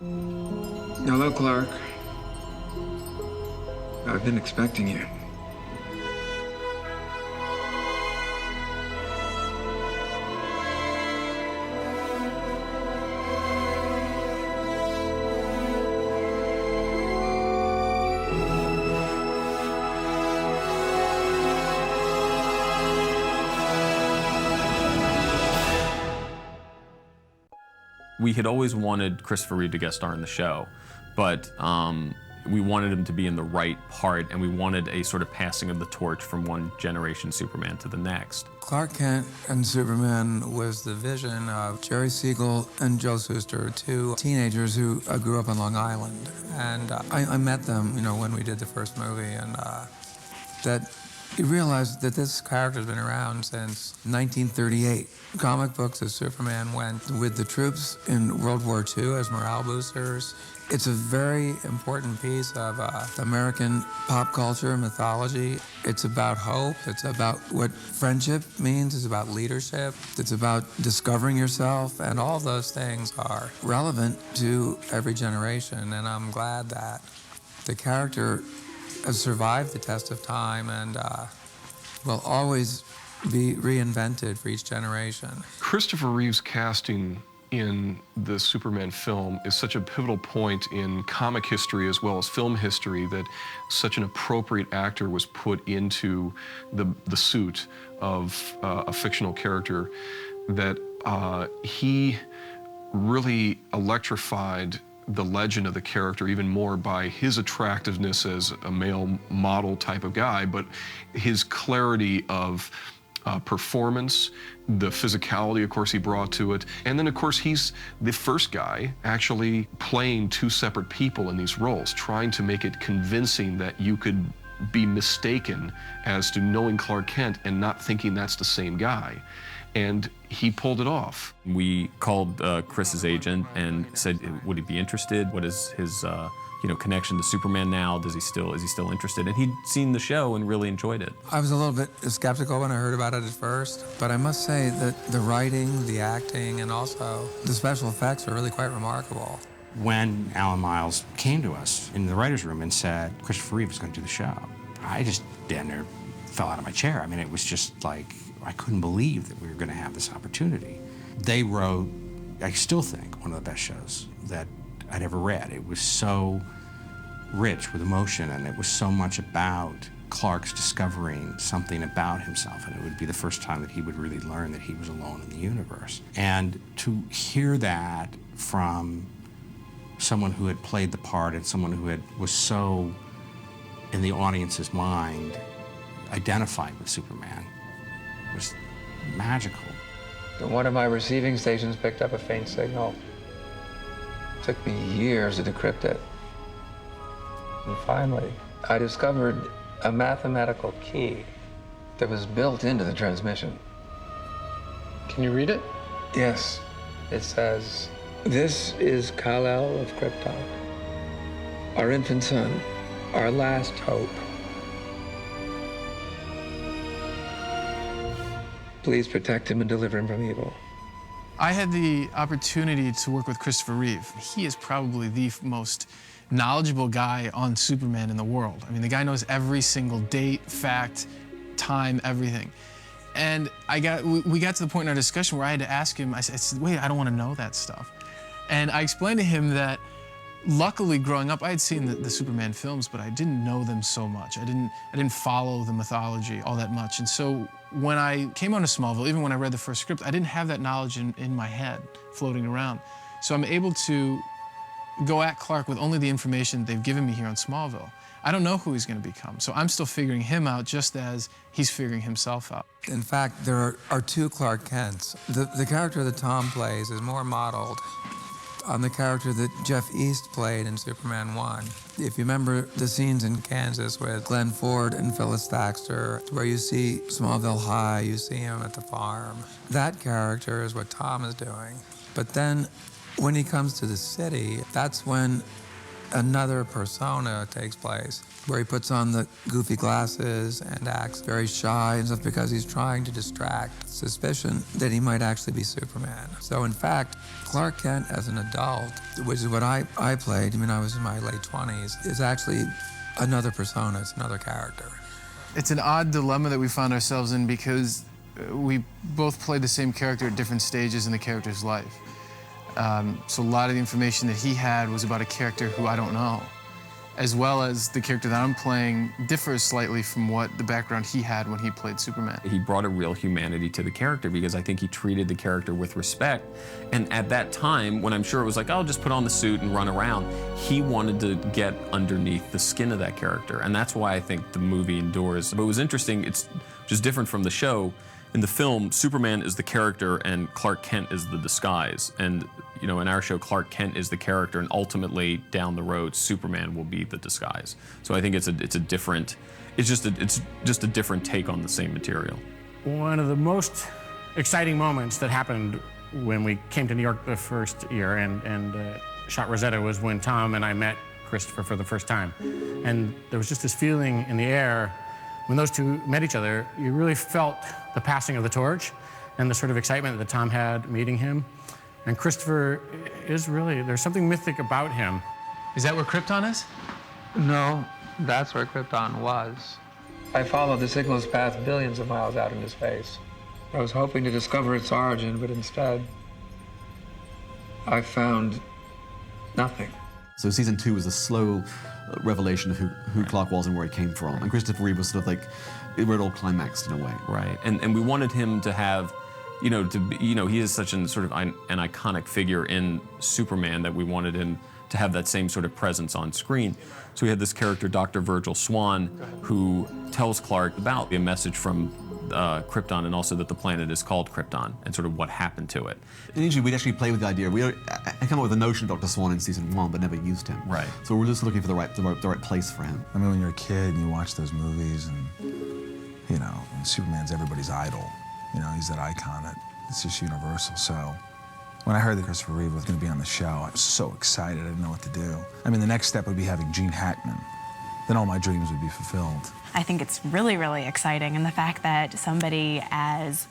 Hello, Clark. I've been expecting you. We had always wanted Christopher Reeve to guest star in the show, but we wanted him to be in the right part, and we wanted a sort of passing of the torch from one generation Superman to the next. Clark Kent and Superman was the vision of Jerry Siegel and Joe Shuster, two teenagers who grew up on Long Island. And I met them, when we did the first movie, and that you realize that this character's been around since 1938. Comic books as Superman went with the troops in World War II as morale boosters. It's a very important piece of American pop culture and mythology. It's about hope. It's about what friendship means. It's about leadership. It's about discovering yourself. And all those things are relevant to every generation. And I'm glad that the character has survived the test of time and will always be reinvented for each generation. Christopher Reeve's casting in the Superman film is such a pivotal point in comic history as well as film history that such an appropriate actor was put into the suit of a fictional character, that he really electrified the legend of the character even more by his attractiveness as a male model type of guy, but his clarity of performance, the physicality, of course, he brought to it. And then, of course, he's the first guy actually playing two separate people in these roles, trying to make it convincing that you could be mistaken as to knowing Clark Kent and not thinking that's the same guy. And he pulled it off. We called Chris's agent and said, would he be interested? What is his connection to Superman now? Is he still interested? And he'd seen the show and really enjoyed it. I was a little bit skeptical when I heard about it at first, but I must say that the writing, the acting, and also the special effects are really quite remarkable. When Alan Miles came to us in the writer's room and said, Christopher Reeve is going to do the show, I just damn near fell out of my chair. I mean, it was just like, I couldn't believe that we were going to have this opportunity. They wrote, I still think, one of the best shows that I'd ever read. It was so rich with emotion, and it was so much about Clark's discovering something about himself, and it would be the first time that he would really learn that he was alone in the universe. And to hear that from someone who had played the part and someone who was so, in the audience's mind, identified with Superman was magical. One of my receiving stations picked up a faint signal. It took me years to decrypt it. And finally, I discovered a mathematical key that was built into the transmission. Can you read it? Yes. It says, "This is Kal-El of Krypton, our infant son, our last hope. Please protect him and deliver him from evil." I had the opportunity to work with Christopher Reeve. He is probably the most knowledgeable guy on Superman in the world. I mean, the guy knows every single date, fact, time, everything. And we got to the point in our discussion where I had to ask him, I said, wait, I don't want to know that stuff. And I explained to him that luckily, growing up, I had seen the Superman films, but I didn't know them so much. I didn't follow the mythology all that much. And so when I came onto Smallville, even when I read the first script, I didn't have that knowledge in my head floating around. So I'm able to go at Clark with only the information they've given me here on Smallville. I don't know who he's going to become, so I'm still figuring him out just as he's figuring himself out. In fact, there are two Clark Kents. The character that Tom plays is more modeled on the character that Jeff East played in Superman 1. If you remember the scenes in Kansas with Glenn Ford and Phyllis Thaxter, where you see Smallville High, you see him at the farm. That character is what Tom is doing. But then when he comes to the city, that's when another persona takes place, where he puts on the goofy glasses and acts very shy and stuff because he's trying to distract suspicion that he might actually be Superman. So in fact, Clark Kent as an adult, which is what I played, I mean, I was in my late 20s, is actually another persona, it's another character. It's an odd dilemma that we found ourselves in because we both played the same character at different stages in the character's life. So a lot of the information that he had was about a character who I don't know, as well as the character that I'm playing differs slightly from what the background he had when he played Superman. He brought a real humanity to the character because I think he treated the character with respect. And at that time, when I'm sure it was like, I'll just put on the suit and run around, he wanted to get underneath the skin of that character. And that's why I think the movie endures. But it was interesting, it's just different from the show. In the film, Superman is the character and Clark Kent is the disguise. And you know, in our show, Clark Kent is the character, and ultimately down the road, Superman will be the disguise. So I think it's just a different take on the same material. One of the most exciting moments that happened when we came to New York the first year and shot Rosetta was when Tom and I met Christopher for the first time. And there was just this feeling in the air. When those two met each other, you really felt the passing of the torch and the sort of excitement that Tom had meeting him. And Christopher is really, there's something mythic about him. Is that where Krypton is? No, that's where Krypton was. I followed the signal's path billions of miles out into space. I was hoping to discover its origin, but instead, I found nothing. So season 2 was a slow revelation of who Clark was and where he came from. And Christopher Reeve was sort of like, where it all climaxed in a way. Right, and we wanted him to have, you know, he is such an sort of an iconic figure in Superman that we wanted him to have that same sort of presence on screen. So we had this character, Dr. Virgil Swan, who tells Clark about a message from Krypton and also that the planet is called Krypton and sort of what happened to it. Initially, we'd actually play with the idea. I came up with the notion of Dr. Swan in season 1, but never used him. Right. So we're just looking for the right place for him. I mean, when you're a kid and you watch those movies and, you know, and Superman's everybody's idol. You know, he's that icon that it's just universal. So when I heard that Christopher Reeve was going to be on the show, I was so excited. I didn't know what to do. I mean, the next step would be having Gene Hackman. Then all my dreams would be fulfilled. I think it's really, really exciting, and the fact that somebody as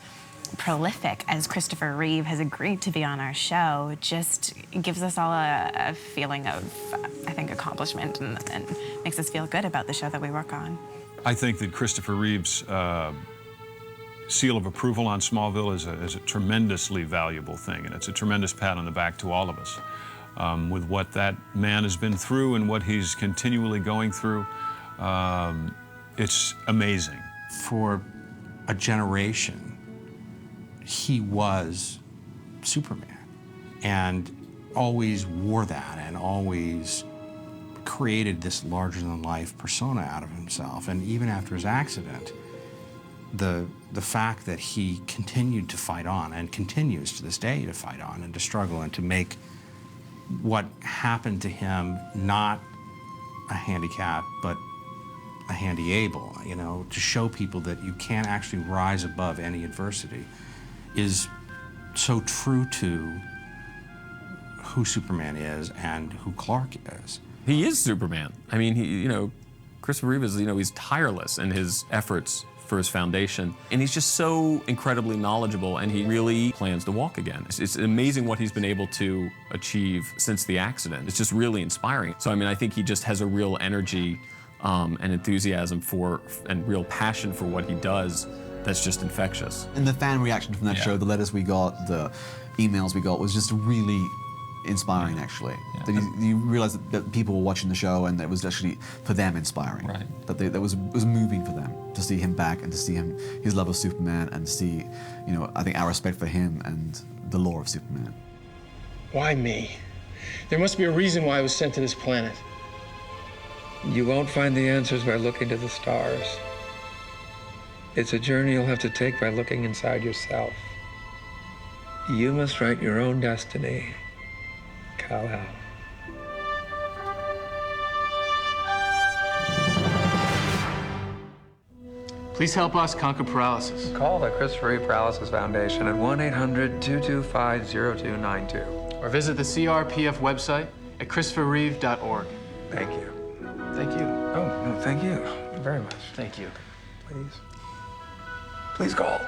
prolific as Christopher Reeve has agreed to be on our show just gives us all a feeling of, I think, accomplishment and makes us feel good about the show that we work on. I think that Christopher Reeve's seal of approval on Smallville is a tremendously valuable thing, and it's a tremendous pat on the back to all of us. With what that man has been through and what he's continually going through, it's amazing. For a generation, he was Superman and always wore that and always created this larger-than-life persona out of himself. And even after his accident, the fact that he continued to fight on and continues to this day to fight on and to struggle and to make what happened to him not a handicap, but a handy-able, you know, to show people that you can actually rise above any adversity is so true to who Superman is and who Clark is. He is Superman. I mean, Christopher Reeve is, he's tireless in his efforts for his foundation, and he's just so incredibly knowledgeable, and he really plans to walk again. It's amazing what he's been able to achieve since the accident. It's just really inspiring. So, I mean, I think he just has a real energy and enthusiasm for, and real passion for what he does that's just infectious. And the fan reaction from that show, the letters we got, the emails we got, was just really inspiring, actually. Yeah. That you realize that people were watching the show and it was actually, for them, inspiring. Right. That it was moving for them to see him back and to see his love of Superman and to see, I think our respect for him and the lore of Superman. Why me? There must be a reason why I was sent to this planet. You won't find the answers by looking to the stars. It's a journey you'll have to take by looking inside yourself. You must write your own destiny. Kal-El. Please help us conquer paralysis. Call the Christopher Reeve Paralysis Foundation at 1-800-225-0292. Or visit the CRPF website at christopherreeve.org. Thank you. Thank you. Oh, no, thank you very much. Thank you. Please. Please call.